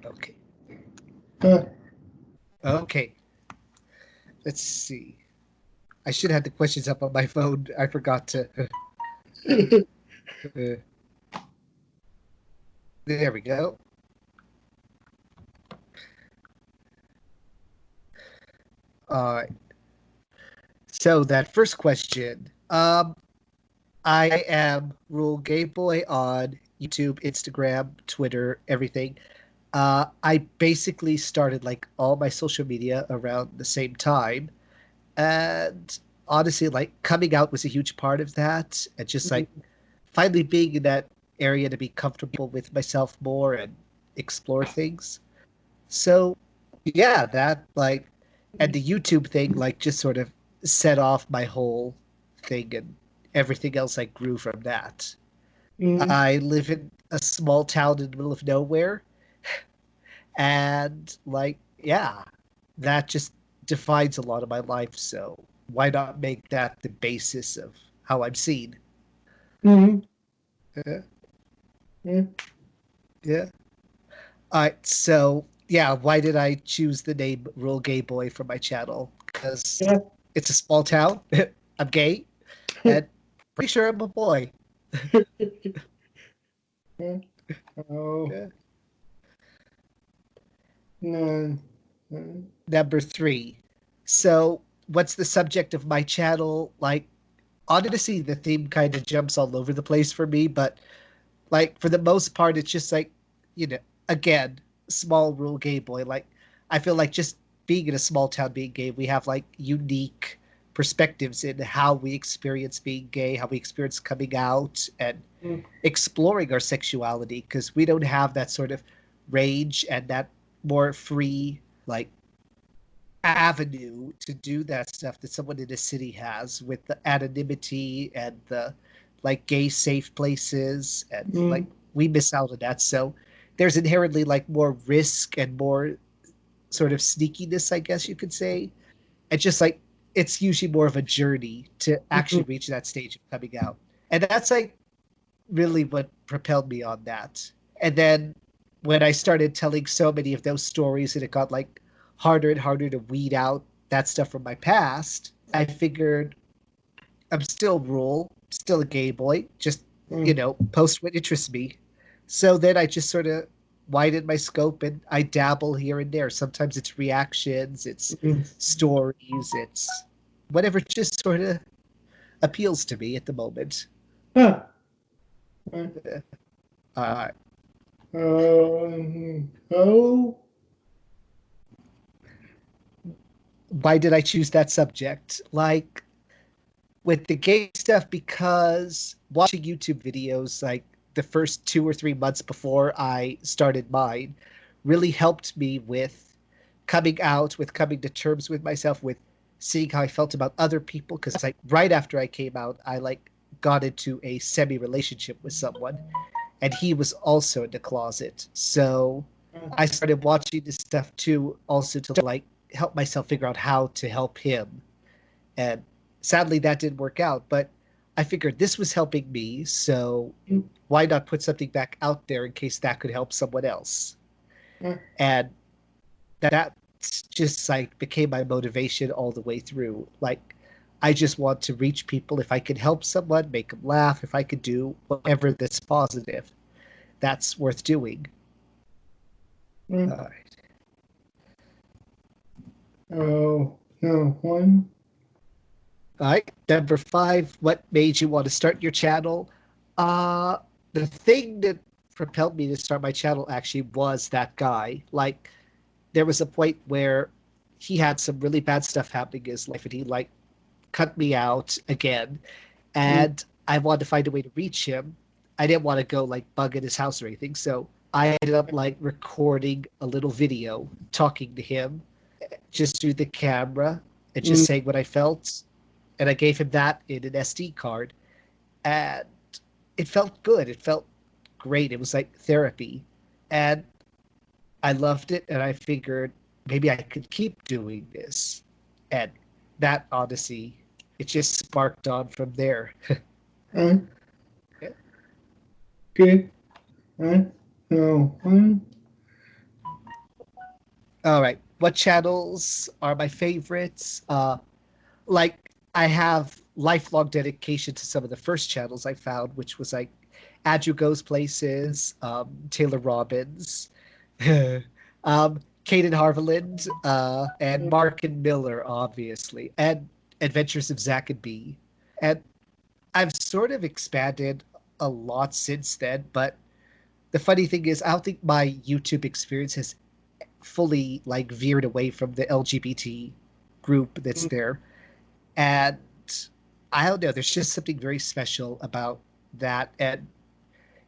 Okay. Huh. Okay. Let's see. I should have the questions up on my phone. I forgot to. Uh, there we go. Uh, so that first question. I am Rule Gay Boy on YouTube, Instagram, Twitter, everything. I basically started like all my social media around the same time, and honestly, like coming out was a huge part of that, and just like finally being in that area to be comfortable with myself more and explore things. So yeah, that like and the YouTube thing like just sort of set off my whole thing, and everything else like grew from that. Mm, I live in a small town in the middle of nowhere, and like yeah, that just defines a lot of my life. So why not make that the basis of how I'm seen? mm, Yeah. mm. Yeah. All right. So yeah, why did I choose the name Real Gay Boy for my channel? Because Yeah. it's a small town. I'm gay, and pretty sure I'm a boy. Yeah. Oh, Yeah. no. Mm, Number three. So what's the subject of my channel? Like honestly, the theme kind of jumps all over the place for me, but like for the most part, it's just like, you know, again, small rural gay boy. Like I feel like just being in a small town, being gay, we have like unique perspectives in how we experience being gay, how we experience coming out, and mm, exploring our sexuality because we don't have that sort of range and that more free like avenue to do that stuff that someone in a city has with the anonymity and the like gay safe places, and like mm, we miss out on that. So there's inherently like more risk and more sort of sneakiness, I guess you could say. And just like it's usually more of a journey to actually mm, reach that stage of coming out. And that's like really what propelled me on that. And then when I started telling so many of those stories and it got like harder and harder to weed out that stuff from my past, I figured I'm still rural, still a gay boy, just, mm, post what interests me. So then I just sort of widened my scope and I dabble here and there. Sometimes it's reactions, it's mm. stories, it's whatever just sort of appeals to me at the moment. Huh. Uh, Uh, oh. why did I choose that subject? Like with the gay stuff, because watching YouTube videos like the first 2 or 3 months before I started mine really helped me with coming out, with coming to terms with myself, with seeing how I felt about other people. Because like right after I came out, I like got into a semi relationship with someone, and he was also in the closet. So I started watching this stuff too, also to like help myself figure out how to help him. And sadly, that didn't work out. But I figured this was helping me. So why not put something back out there in case that could help someone else? And that just like became my motivation all the way through. Like, I just want to reach people. If I could help someone, make them laugh, if I could do whatever that's positive, that's worth doing. Uh, Oh, no. One. all right, number five. What made you want to start your channel? Uh, the thing that propelled me to start my channel actually was that guy. Like, there was a point where he had some really bad stuff happening in his life, and he like cut me out again. Mm, And I wanted to find a way to reach him. I didn't want to go like bug at his house or anything, so I ended up like recording a little video talking to him just through the camera and just mm, saying what I felt. And I gave him that in an SD card, and it felt good. It felt great. It was like therapy, and I loved it. And I figured maybe I could keep doing this, and that honestly, it just sparked on from there. uh, okay. No. One. All right. What channels are my favorites? Like I have lifelong dedication to some of the first channels I found, which was like Andrew Goes Places, Taylor Robbins, Caden Harveland, and Mark and Miller, obviously, and Adventures of Zack and B. And I've sort of expanded a lot since then, but the funny thing is, I don't think my YouTube experience has fully like veered away from the LGBT group that's there. And I don't know, there's just something very special about that. And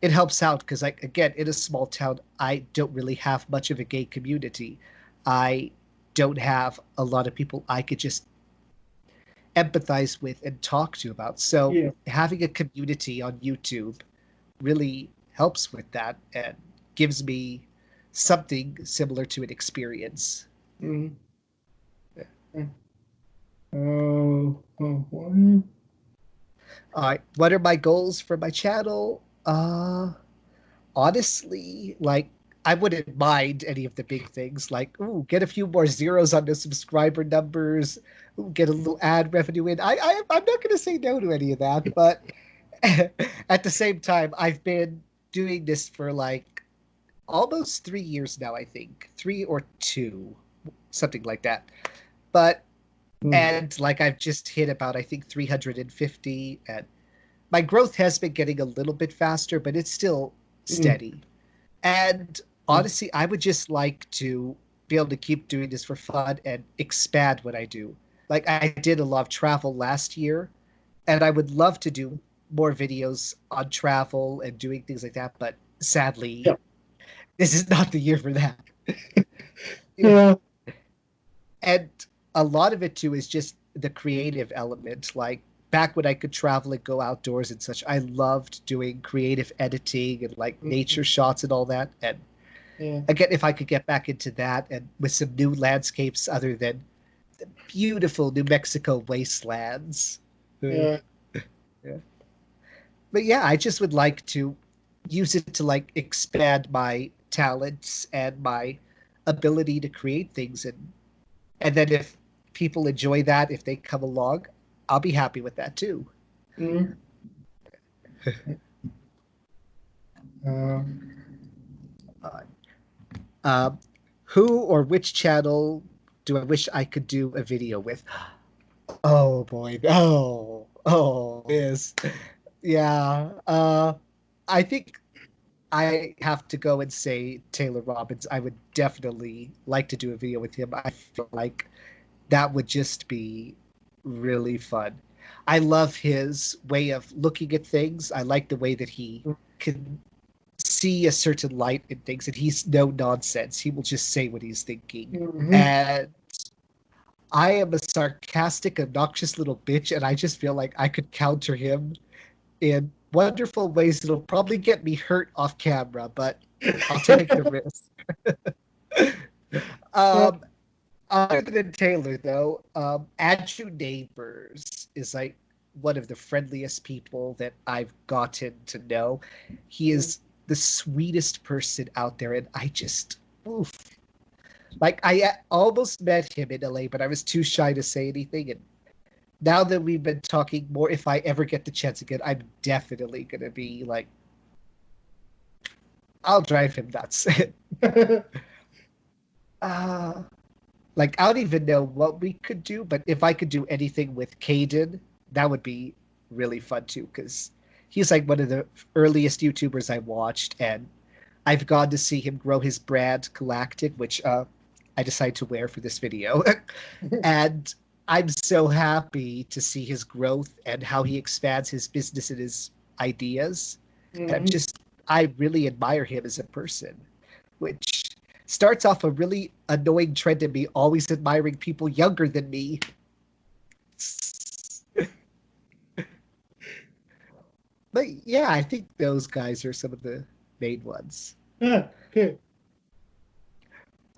it helps out because, like, again, in a small town, I don't really have much of a gay community. I don't have a lot of people I could just empathize with and talk to about. So Yeah. having a community on YouTube really helps with that and gives me something similar to an experience. Mm. One. What are my goals for my channel? Honestly, like I wouldn't mind any of the big things, like ooh, get a few more zeros on the subscriber numbers, ooh, get a little ad revenue in. I'm not going to say no to any of that, but at the same time, I've been doing this for like almost 3 years now. I think 3 or 2, something like that. But Mm. and like I've just hit about I think 350, and my growth has been getting a little bit faster, but it's still Mm. steady. And Mm. honestly, I would just like to be able to keep doing this for fun and expand what I do. Like I did a lot of travel last year, and I would love to do more videos on travel and doing things like that, but sadly, Yeah. this is not the year for that. Yeah. And a lot of it too is just the creative element. Like back when I could travel and go outdoors and such, I loved doing creative editing and like Mm. nature shots and all that. And Yeah. again, if I could get back into that and with some new landscapes other than beautiful New Mexico wastelands. Uh, Yeah. yeah. But yeah, I just would like to use it to like expand my talents and my ability to create things, and then if people enjoy that, if they come along, I'll be happy with that too. Mm. Uh, Uh, um, who or which channel do I wish I could do a video with? Oh boy. Oh, yes. Yeah. I think I have to go and say Taylor Robbins. I would definitely like to do a video with him. I feel like that would just be really fun. I love his way of looking at things. I like the way that he can see a certain light in things, and he's no nonsense. He will just say what he's thinking. mhm. And I am a sarcastic, obnoxious little bitch, and I just feel like I could counter him in wonderful ways that'll probably get me hurt off camera, but I'll take the risk. Yeah. Um, Other than Taylor, though, Andrew Neighbors is like one of the friendliest people that I've gotten to know. He Mm. is the sweetest person out there, and I just, oof. Like, I almost met him in LA, but I was too shy to say anything. And now that we've been talking more, if I ever get the chance again, I'm definitely going to be like, I'll drive him nuts. uh, Like, I don't even know what we could do, but if I could do anything with Caden, that would be really fun too, because he's like one of the earliest YouTubers I watched, and I've gone to see him grow his brand Galactic, which I decided to wear for this video. And I'm so happy to see his growth and how he expands his business and his ideas. And Mhm. I really admire him as a person, which starts off a really annoying trend in me, always admiring people younger than me. But yeah, I think those guys are some of the main ones. Yeah. Okay.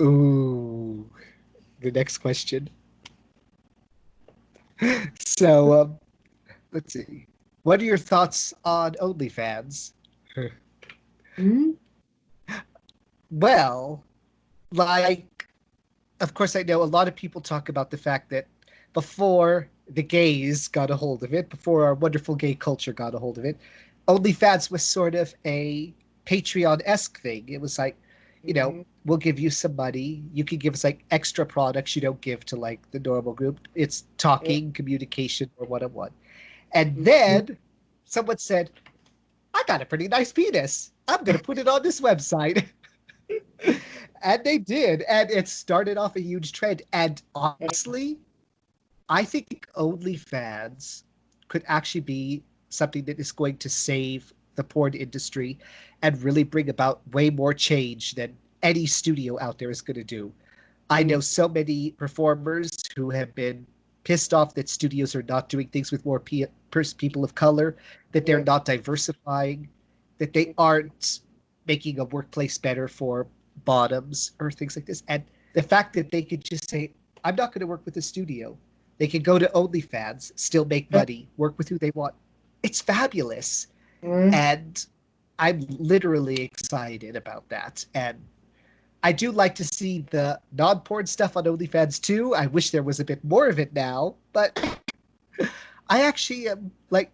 Ooh, the next question. So, let's see. What are your thoughts on OnlyFans? Mm. Well, like, of course, I know a lot of people talk about the fact that before the gays got a hold of it, before our wonderful gay culture got a hold of it, OnlyFans was sort of a Patreon esque thing. It was like, Mm-hmm. we'll give you some money. You can give us like extra products you don't give to like the normal group. It's Yeah. talking, communication, or one on one. And Mm-hmm. then someone said, I got a pretty nice penis. I'm going to put it on this website. And they did. And it started off a huge trend. And honestly, I think OnlyFans could actually be something that is going to save the porn industry and really bring about way more change than any studio out there is going to do. I know Mm-hmm. so many performers who have been pissed off that studios are not doing things with more people of color, that they're Yeah. not diversifying, that they aren't making a workplace better for bottoms or things like this. And the fact that they could just say, I'm not going to work with the studio. They can go to OnlyFans, still make Yeah. money, work with who they want. It's fabulous. Mm-hmm. And I'm literally excited about that. And I do like to see the non-porn stuff on OnlyFans too. I wish there was a bit more of it now, but I actually am like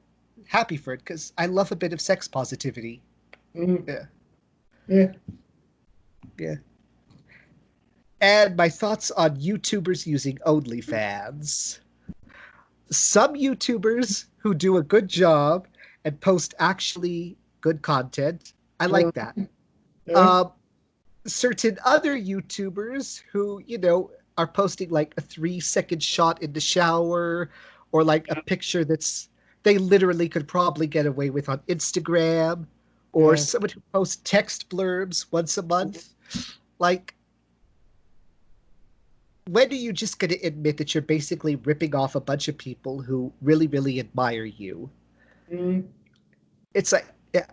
happy for it because I love a bit of sex positivity. Mm-hmm. Yeah, Yeah. yeah. And my thoughts on YouTubers using OnlyFans. Some YouTubers who do a good job and post actually good content. I like that. Mm-hmm. Yeah. Um, Certain other YouTubers who, are posting like a 3-second shot in the shower or like a picture that's they literally could probably get away with on Instagram, or Yeah. someone who posts text blurbs once a month. Like, when are you just going to admit that you're basically ripping off a bunch of people who really, really admire you? Mm-hmm. It's like, yeah,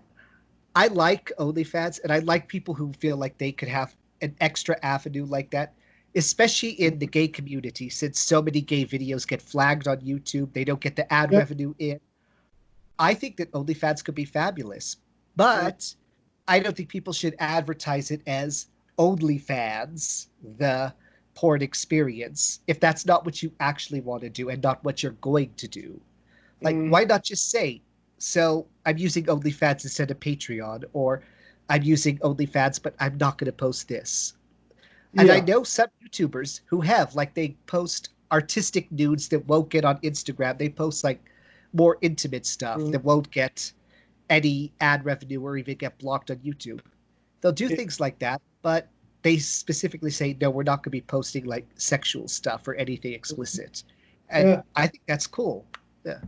I like OnlyFans and I like people who feel like they could have an extra avenue like that, especially in the gay community, since so many gay videos get flagged on YouTube. They don't get the ad Yeah. revenue in. I think that OnlyFans could be fabulous, Mm-hmm. but I don't think people should advertise it as OnlyFans, the porn experience, if that's not what you actually want to do and not what you're going to do. Like, why not just say, so I'm using OnlyFans instead of Patreon, or I'm using OnlyFans, but I'm not going to post this. And I Yeah. know some YouTubers who have, like, they post artistic nudes that won't get on Instagram. They post, like, more intimate stuff Mm-hmm. that won't get any ad revenue or even get blocked on YouTube. They'll do Yeah. things like that, but they specifically say, no, we're not going to be posting, like, sexual stuff or anything explicit. And Yeah. I think that's cool. Yeah.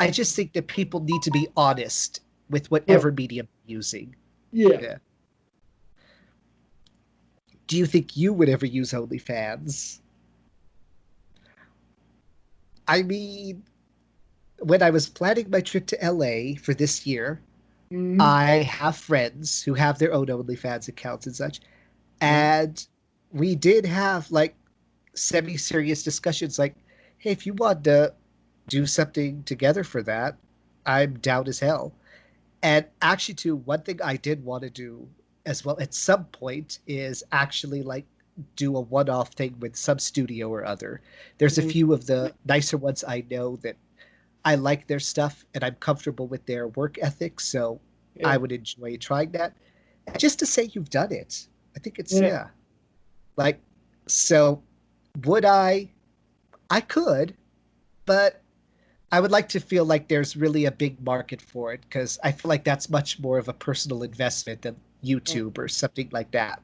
I just think that people need to be honest with Yeah. whatever medium they're using. Yeah. Yeah. Do you think you would ever use OnlyFans? I mean, when I was planning my trip to LA for this year, Mm-hmm. I have friends who have their own OnlyFans accounts and such. Yeah. And we did have like semi serious discussions like, hey, if you want to do something together for that, I'm down as hell. And actually, too, one thing I did want to do as well at some point is actually like do a one-off thing with some studio or other. There's a Mm-hmm. few of the nicer ones I know that I like their stuff and I'm comfortable with their work ethic, so I Yeah. would enjoy trying that. And just to say you've done it, I think it's Yeah. yeah. Like, so would I? I could, but I would like to feel like there's really a big market for it because I feel like that's much more of a personal investment than YouTube or something like that.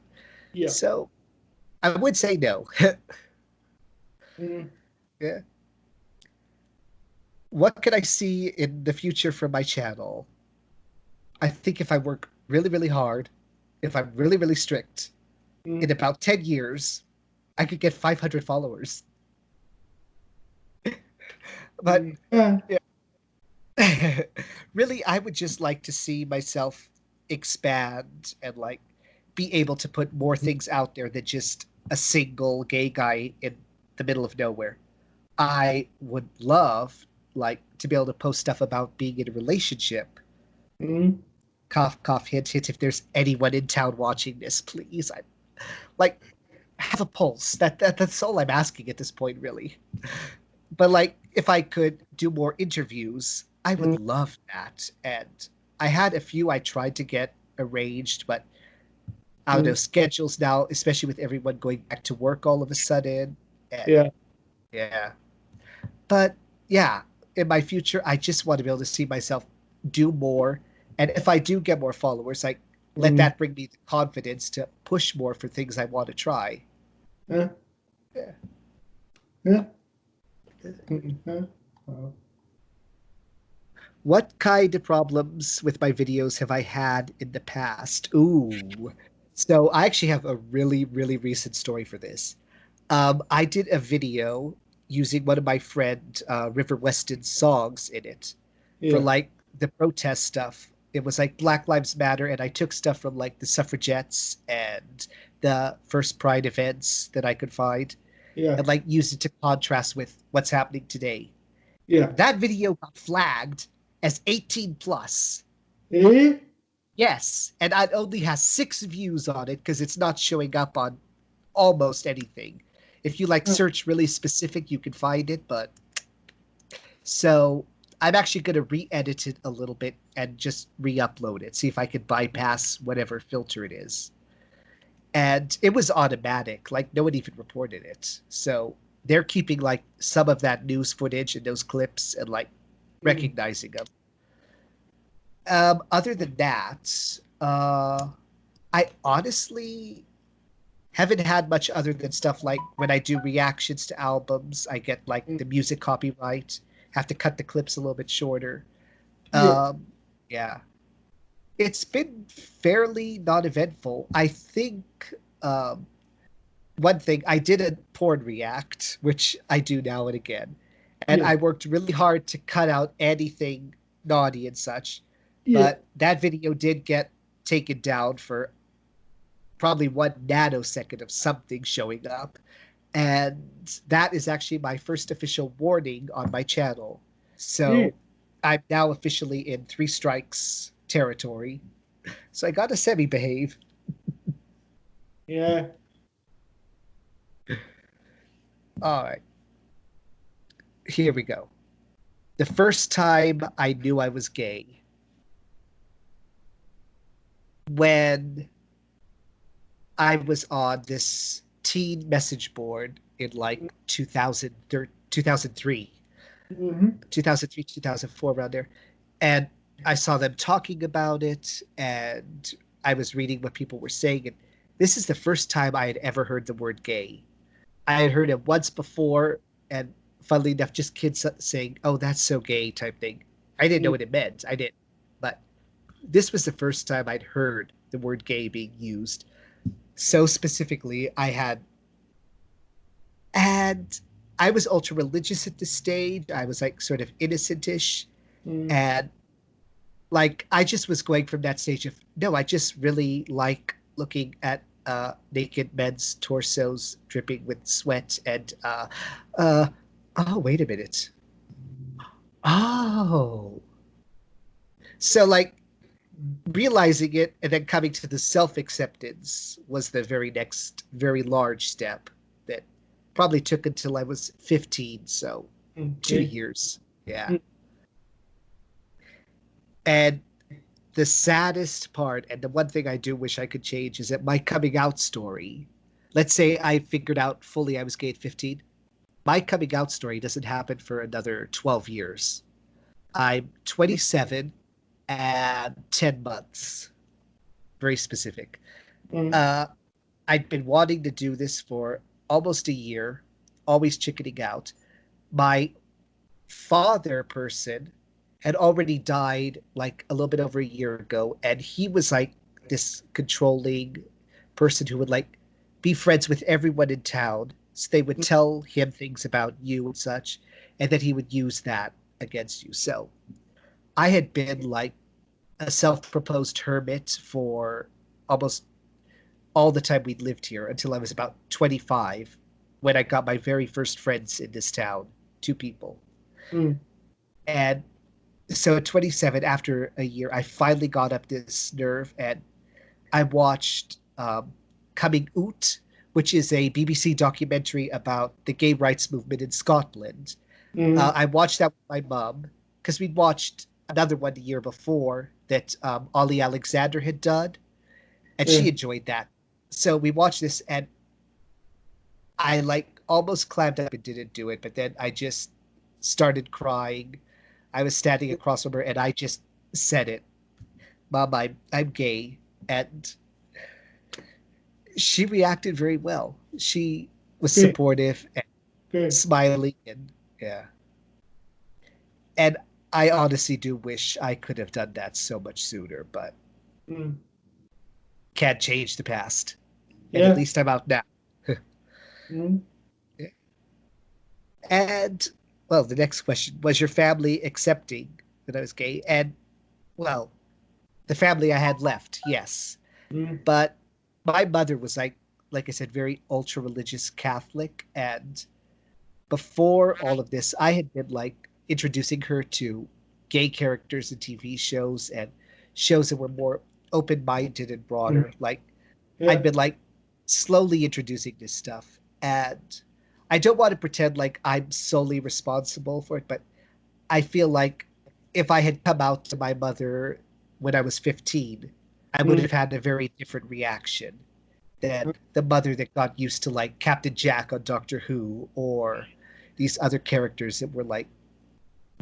Yeah. So I would say no. Mm-hmm. Yeah. What can I see in the future from my channel? I think if I work really, really hard, if I'm really, really strict, in about 10 years, I could get 500 followers. But Mm-hmm. Yeah. yeah. Really, I would just like to see myself expand and like be able to put more things out there than just a single gay guy in the middle of nowhere. I would love like to be able to post stuff about being in a relationship. Mm-hmm. Cough, cough, hint, hint. If there's anyone in town watching this, please. Like, have a pulse. That's all I'm asking at this point, really. But like, if I could do more interviews, I would Mm, love that. And I had a few I tried to get arranged, but I don't know, mm, schedules now, especially with everyone going back to work all of a sudden. And yeah. yeah. But yeah, in my future, I just want to be able to see myself do more. And if I do get more followers, like let Mm, that bring me the confidence to push more for things I want to try. yeah. Yeah. Yeah. Yeah. What kind of problems with my videos have I had in the past? Ooh. So I actually have a really, really recent story for this. I did a video using one of my friend River Weston's songs in it for Yeah. like the protest stuff. It was like Black Lives Matter, and I took stuff from like the suffragettes and the first Pride events that I could find, Yeah. and like used it to contrast with what's happening today. Yeah. That video got flagged as 18 plus. Eh? Yes, and it only has 6 views on it because it's not showing up on almost anything. If you like Uh, search really specific, you can find it. But so I'm actually going to re-edit it a little bit and just re-upload it, see if I could bypass whatever filter it is. And it was automatic, like no one even reported it. So they're keeping like some of that news footage and those clips and like mm, recognizing them. Other than that, I honestly haven't had much other than stuff like when I do reactions to albums, I get like mm, the music copyright, have to cut the clips a little bit shorter. yeah. Um, yeah, it's been fairly non-eventful. I think one thing I did a porn react, which I do now and again, and Yeah. I worked really hard to cut out anything naughty and such, Yeah. but that video did get taken down for probably 1 nanosecond of something showing up. And that is actually my first official warning on my channel. Yeah. So I'm now officially in 3 strikes territory. So I gotta semi behave. Yeah. All right, here we go. The first time I knew I was gay, when I was on this teen message board in like 2003, Mm-hmm. 2003, 2004, around there. And I saw them talking about it, and I was reading what people were saying. And this is the first time I had ever heard the word gay. I had heard it once before, and funnily enough, just kids saying, "Oh, that's so gay" type thing. I didn't know Mm, what it meant. I didn't. But this was the first time I'd heard the word gay being used. So specifically, and I was ultra religious at this stage. I was like sort of innocentish. mm, And like I just was going from that stage of no, I just really like looking at naked men's torsos dripping with sweat and uh oh wait a minute. Oh. So like realizing it and then coming to the self-acceptance was the very next very large step that probably took until I was 15, so two okay. years. Yeah. Mm, And the saddest part, and the one thing I do wish I could change, is that my coming out story, let's say I figured out fully I was gay at 15, my coming out story doesn't happen for another 12 years. I'm 27 and 10 months, very specific. mm, Uh, I'd been wanting to do this for almost a year, always chickening out. My father person had already died like a little bit over a year ago, and he was like this controlling person who would like be friends with everyone in town, so they would mm, tell him things about you and such, and then he would use that against you. So I had been like a self-proposed hermit for almost all the time we'd lived here until I was about 25, when I got my very first friends in this town, 2 people. mm, And so at 27, after a year, I finally got up this nerve and I watched Coming Out, which is a BBC documentary about the gay rights movement in Scotland. Mm. I watched that with my mom because we'd watched another one the year before that Ollie Alexander had done, and she Yeah. enjoyed that. So we watched this, and I like almost clammed up and didn't do it, but then I just started crying. I was standing across from her, and I just said it, "Mom, I'm gay," and she reacted very well. She was Good. supportive and Good. smiling, and yeah. And I honestly do wish I could have done that so much sooner, but Mm. can't change the past. And at Yeah. least I'm out now. Mm. And well, the next question was your family accepting that I was gay? And well, the family I had left, yes. Mm. But my mother was like I said, very ultra religious Catholic. And before all of this, I had been like introducing her to gay characters in TV shows and shows that were more open minded and Mm. broader. Like I'd Yeah. been like slowly introducing this stuff. And I don't want to pretend like I'm solely responsible for it, but I feel like if I had come out to my mother when I was 15, I would Mm. have had a very different reaction than the mother that got used to like Captain Jack on Doctor Who or these other characters that were like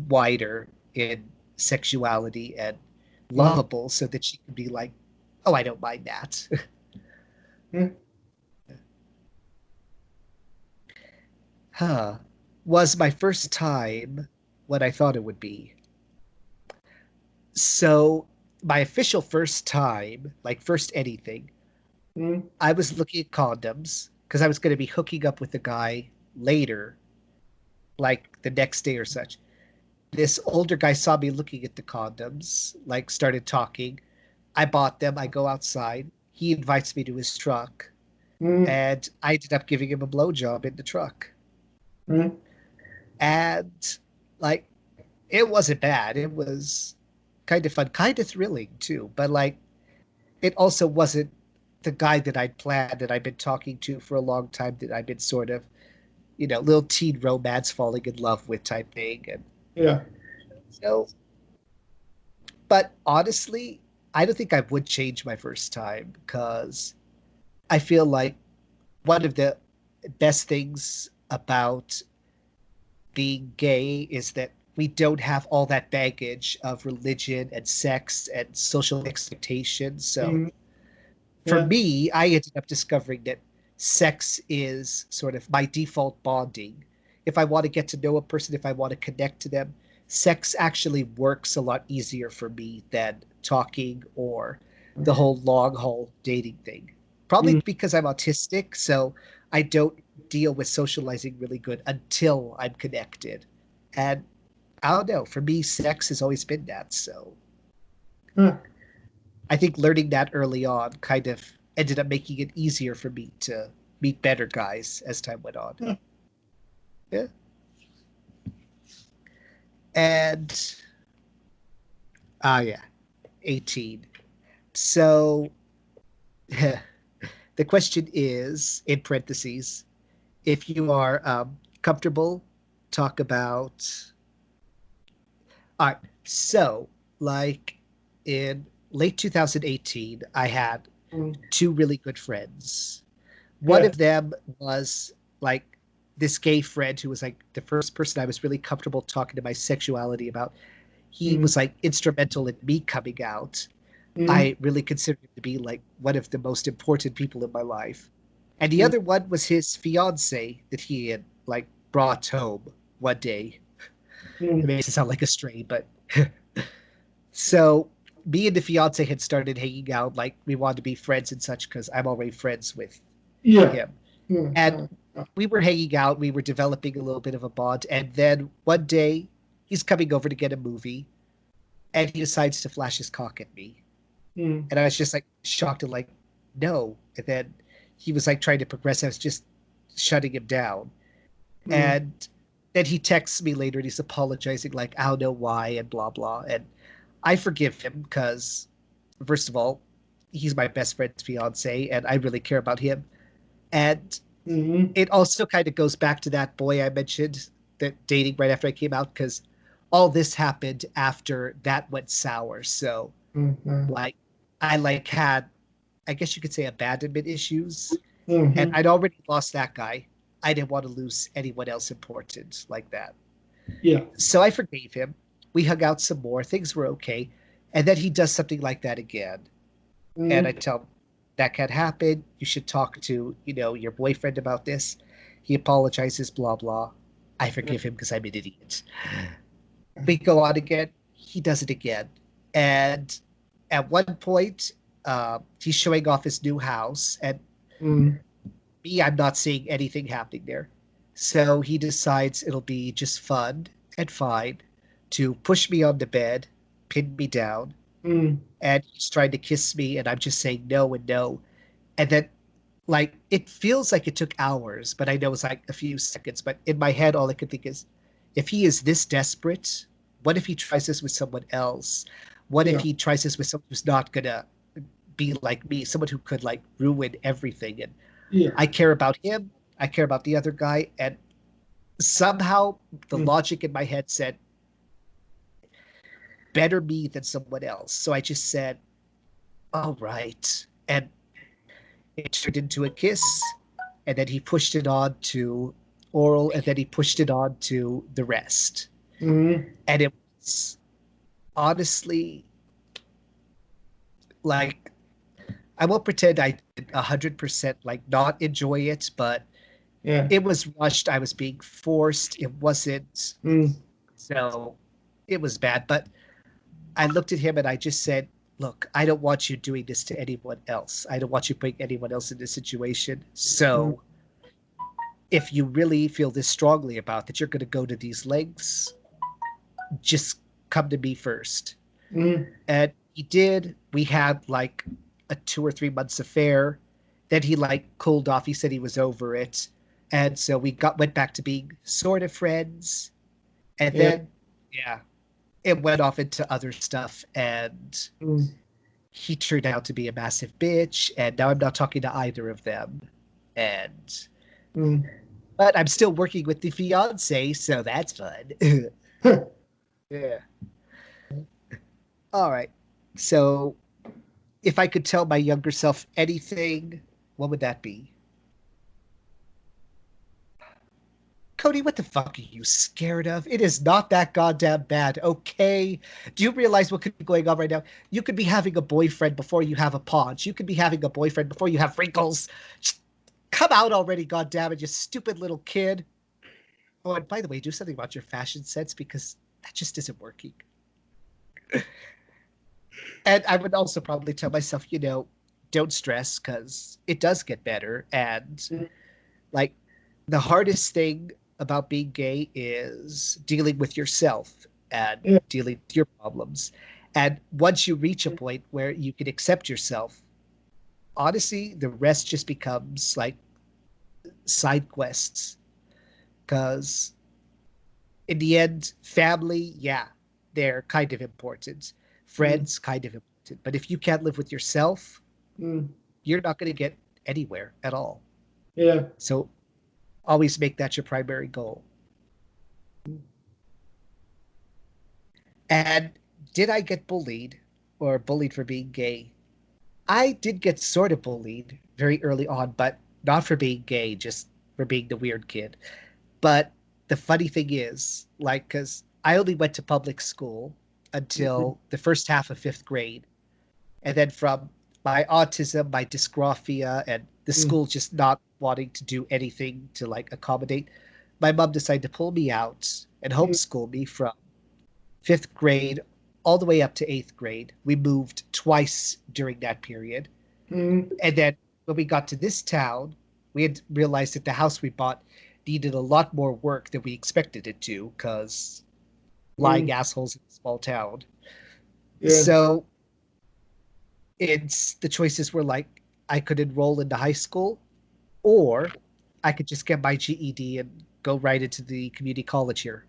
wider in sexuality and Mm. lovable so that she could be like, oh, I don't mind that. Mm. Huh. Was my first time what I thought it would be. So, my official first time, like first anything, Mm. I was looking at condoms because I was going to be hooking up with a guy later, like the next day or such. This older guy saw me looking at the condoms, like started talking. I bought them. I go outside. He invites me to his truck, Mm. and I ended up giving him a blowjob in the truck. Mm. And like, it wasn't bad. It was kind of fun, kind of thrilling too. But like, it also wasn't the guy that I'd planned that I'd been talking to for a long time that I'd been sort of, little teen romance falling in love with type thing. And Yeah. so, but honestly, I don't think I would change my first time because I feel like one of the best things about being gay is that we don't have all that baggage of religion and sex and social expectations. So Mm. for Yeah. me, I ended up discovering that sex is sort of my default bonding. If I want to get to know a person, if I want to connect to them, sex actually works a lot easier for me than talking or the whole long haul dating thing. Probably Mm. because I'm autistic, so I don't deal with socializing really good until I'm connected. And I don't know, for me, sex has always been that. So Huh. I think learning that early on kind of ended up making it easier for me to meet better guys as time went on. Huh. Yeah. And yeah, 18. So the question is, in parentheses, if you are comfortable, talk about. All right. So, like in late 2018, I had Mm. two really good friends. One Yeah. of them was like this gay friend who was like the first person I was really comfortable talking to my sexuality about. He Mm. was like instrumental in me coming out. Mm. I really considered him to be like one of the most important people in my life. And the Mm. other one was his fiance that he had like brought home one day. It Mm. makes it sound like a stray, but so me and the fiance had started hanging out like we wanted to be friends and such because I'm already friends with Yeah. him. Mm. And we were hanging out, we were developing a little bit of a bond, and then one day he's coming over to get a movie and he decides to flash his cock at me. Mm. And I was just like shocked and like, no. And then he was like trying to progress. I was just shutting him down. Mm. And then he texts me later and he's apologizing, like, I don't know why, and blah, blah. And I forgive him because, first of all, he's my best friend's fiance and I really care about him. And Mm-hmm. it also kind of goes back to that boy I mentioned that dating right after I came out, because all this happened after that went sour. So Mm-hmm. like I like had, I guess you could say, abandonment issues, and Mm-hmm. I'd already lost that guy. I didn't want to lose anyone else important like that. Yeah. So I forgave him. We hung out some more. Things were okay. And then he does something like that again. And I Mm-hmm. tell him, that can't happen. You should talk to, your boyfriend about this. He apologizes, blah, blah. I forgive him because I'm an idiot. We go on again. He does it again. And at one point, he's showing off his new house. And Mm-hmm. me, I'm not seeing anything happening there. So he decides it'll be just fun and fine to push me on the bed, pin me down, Mm-hmm. and he's trying to kiss me, and I'm just saying no and no. And then, like, it feels like it took hours, but I know it's like a few seconds. But in my head, all I could think is, if he is this desperate, what if he tries this with someone else? What if Yeah. he tries this with someone who's not gonna be like me, someone who could like ruin everything? And Yeah. I care about him. I care about the other guy. And somehow the Mm-hmm. logic in my head said, better me than someone else. So I just said, all right. And it turned into a kiss. And then he pushed it on to oral. And then he pushed it on to the rest. Mm-hmm. And it was honestly like, I won't pretend I did 100% like not enjoy it, but Yeah. it was rushed. I was being forced. It wasn't. Mm-hmm. So it was bad. But I looked at him and I just said, look, I don't want you doing this to anyone else. I don't want you putting anyone else in this situation. So if you really feel this strongly about that, you're going to go to these lengths, just come to me first. Mm-hmm. And he did. We had like a 2 or 3 months affair. Then he like cooled off. He said he was over it. And so we went back to being sort of friends. And Yeah. then, yeah, it went off into other stuff. And Mm-hmm. he turned out to be a massive bitch, and now I'm not talking to either of them. And but I'm still working with the fiance, so that's fun. Yeah. All right. So if I could tell my younger self anything, what would that be? Cody, what the fuck are you scared of? It is not that goddamn bad, okay? Do you realize what could be going on right now? You could be having a boyfriend before you have a paunch. You could be having a boyfriend before you have wrinkles. Just come out already, goddammit, you stupid little kid. Oh, and by the way, do something about your fashion sense because that just isn't working. And I would also probably tell myself, don't stress because it does get better. And like the hardest thing about being gay is dealing with yourself and Yeah. dealing with your problems. And once you reach a point where you can accept yourself, honestly, the rest just becomes like side quests. Because in the end, family, yeah, they're kind of important. Mm-hmm. Friends, kind of important. But if you can't live with yourself, Mm-hmm. you're not going to get anywhere at all. Yeah. So always make that your primary goal. And did I get bullied or bullied for being gay? I did get sort of bullied very early on, but not for being gay, just for being the weird kid. But the funny thing is, like, because I only went to public school Mm-hmm. until the first half of fifth grade. And then from my autism, my dysgraphia, and the school just not wanting to do anything to like accommodate, my mom decided to pull me out and homeschool me from fifth grade all the way up to eighth grade. We moved twice during that period. Mm-hmm. And then when we got to this town, we had realized that the house we bought needed a lot more work than we expected it to because lying Mm-hmm. assholes in a small town. Yeah. So it's the choices were like I could enroll into high school or I could just get my GED and go right into the community college here.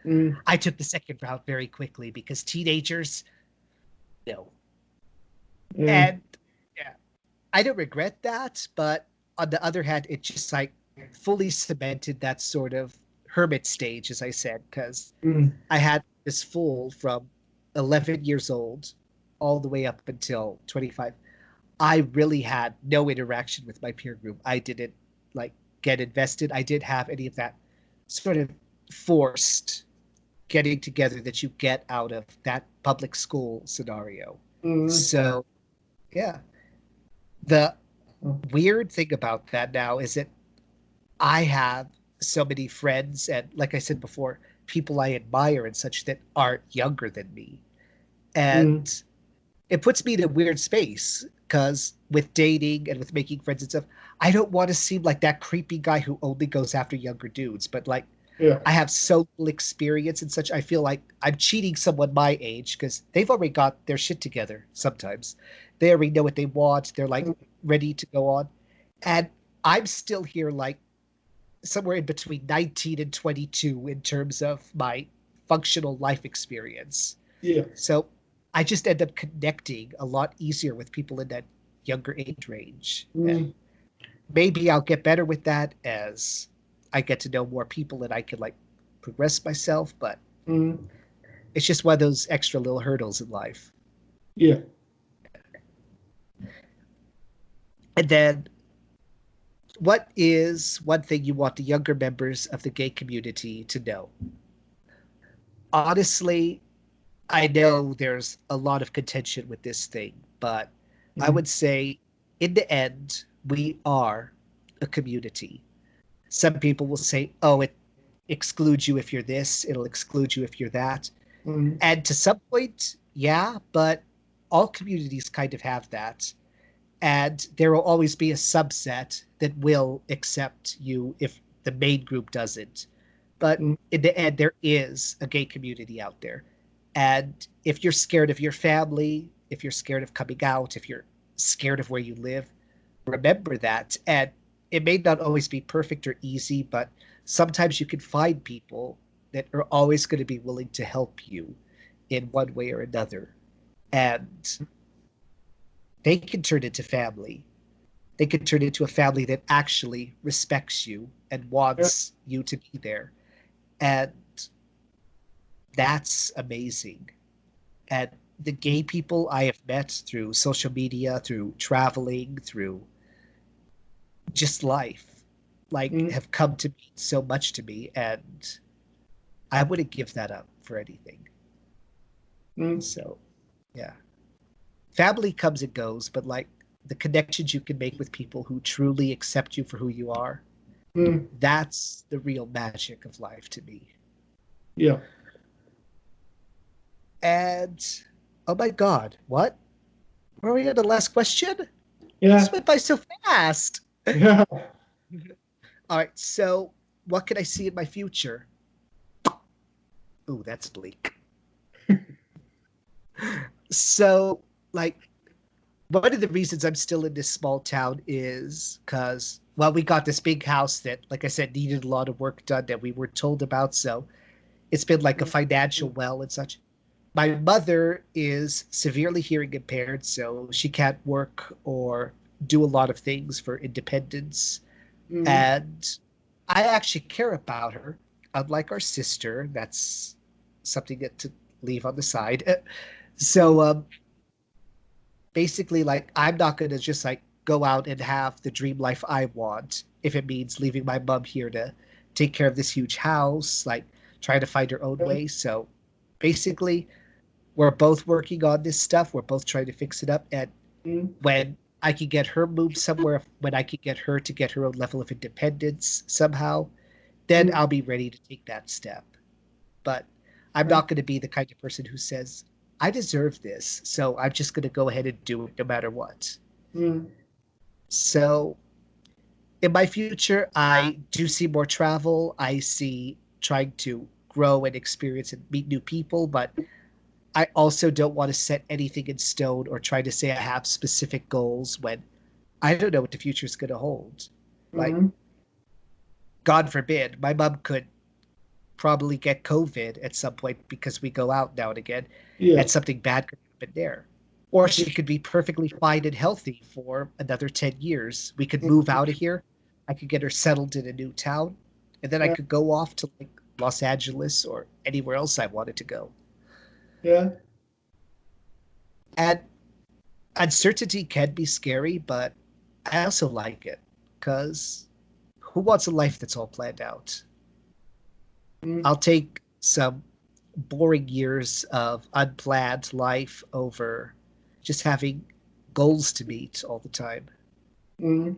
Mm-hmm. I took the second route very quickly because teenagers, no. Yeah. And yeah, I don't regret that, but on the other hand, it just like fully cemented that sort of hermit stage, as I said, because mm, I had this fool from 11 years old all the way up until 25. I really had no interaction with my peer group. I didn't like get invested. I didn't have any of that sort of forced getting together that you get out of that public school scenario. mm, So, yeah. The oh, weird thing about that now is that I have so many friends and, like I said before, people I admire and such that are younger than me. mm, And it puts me in a weird space because with dating and with making friends and stuff, I don't want to seem like that creepy guy who only goes after younger dudes. But like, yeah. I have so little experience and such. I feel like I'm cheating someone my age because they've already got their shit together sometimes. They already know what they want. They're like Mm, ready to go on. And I'm still here, like somewhere in between 19 and 22 in terms of my functional life experience. yeah. So I just end up connecting a lot easier with people in that younger age range. And Mm, maybe I'll get better with that as I get to know more people and I can like progress myself. But mm, it's just one of those extra little hurdles in life. yeah. And then, what is one thing you want the younger members of the gay community to know? Honestly, I know there's a lot of contention with this thing, but I Mm, would say in the end, we are a community. Some people will say, oh, it excludes you if you're this, it'll exclude you if you're that. mm, And to some point, yeah, but all communities kind of have that. And there will always be a subset that will accept you if the main group doesn't. But mm, in the end, there is a gay community out there. And if you're scared of your family, if you're scared of coming out, if you're scared of where you live, remember that. And it may not always be perfect or easy, but sometimes you can find people that are always going to be willing to help you in one way or another. And they can turn into family. They can turn into a family that actually respects you and yeah. wants you to be there. And that's amazing. And the gay people I have met through social media, through traveling, through just life, like Mm, have come to mean so much to me. And I wouldn't give that up for anything. mm, So, yeah. Family comes and goes, but like the connections you can make with people who truly accept you for who you are, mm, that's the real magic of life to me. yeah. And oh my God, what? Were we on the last question? This Yeah. went by so fast. Yeah. All right, so what can I see in my future? Ooh, that's bleak. So, like, one of the reasons I'm still in this small town is because, well, we got this big house that, like I said, needed a lot of work done that we were told about. So it's been like a Mm, financial mm, well and such. My mother is severely hearing impaired, so she can't work or do a lot of things for independence. mm, And I actually care about her, unlike our sister. That's something that to leave on the side. So mm, basically, like, I'm not going to just like go out and have the dream life I want if it means leaving my mom here to take care of this huge house, like trying to find her own yeah, way. So basically, we're both working on this stuff. We're both trying to fix it up. And mm, when I can get her moved somewhere, when I can get her to get her own level of independence somehow, then mm, I'll be ready to take that step. But I'm yeah, not going to be the kind of person who says, I deserve this. So I'm just going to go ahead and do it no matter what. mm, So in my future, I do see more travel. I see trying to grow and experience and meet new people, but I also don't want to set anything in stone or try to say I have specific goals when I don't know what the future is going to hold. Like, mm, God forbid, my mom could probably get COVID at some point because we go out now and again, yeah. and something bad could happen there. Or she could be perfectly fine and healthy for another 10 years. We could move out of here. I could get her settled in a new town, and then I Yeah. could go off to like Los Angeles or anywhere else I wanted to go. Yeah. And uncertainty can be scary, but I also like it because who wants a life that's all planned out? Mm, I'll take some boring years of unplanned life over just having goals to meet all the time. mm.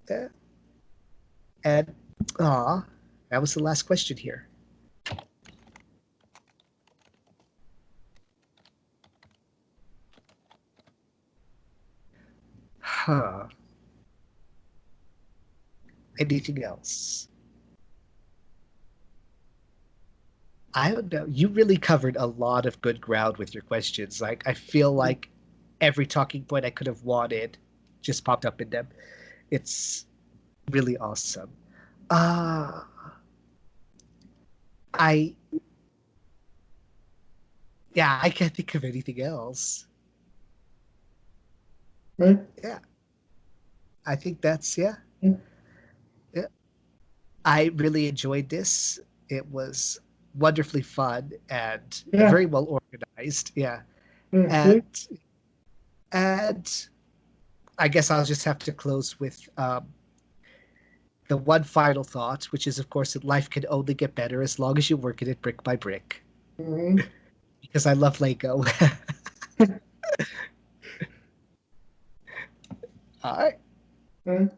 Yeah. And that was the last question here. Huh. Anything else? I don't know. You really covered a lot of good ground with your questions. Like I feel like every talking point I could have wanted just popped up in them. It's really awesome. Uh I yeah, I can't think of anything else. Right? Yeah, I think that's yeah. Yeah. Yeah. I really enjoyed this. It was wonderfully fun and Yeah. very well organized. Yeah. Yeah. And See? and I guess I'll just have to close with the one final thought, which is, of course, that life can only get better as long as you work at it brick by brick. Mm-hmm. Because I love Lego. All right. Right?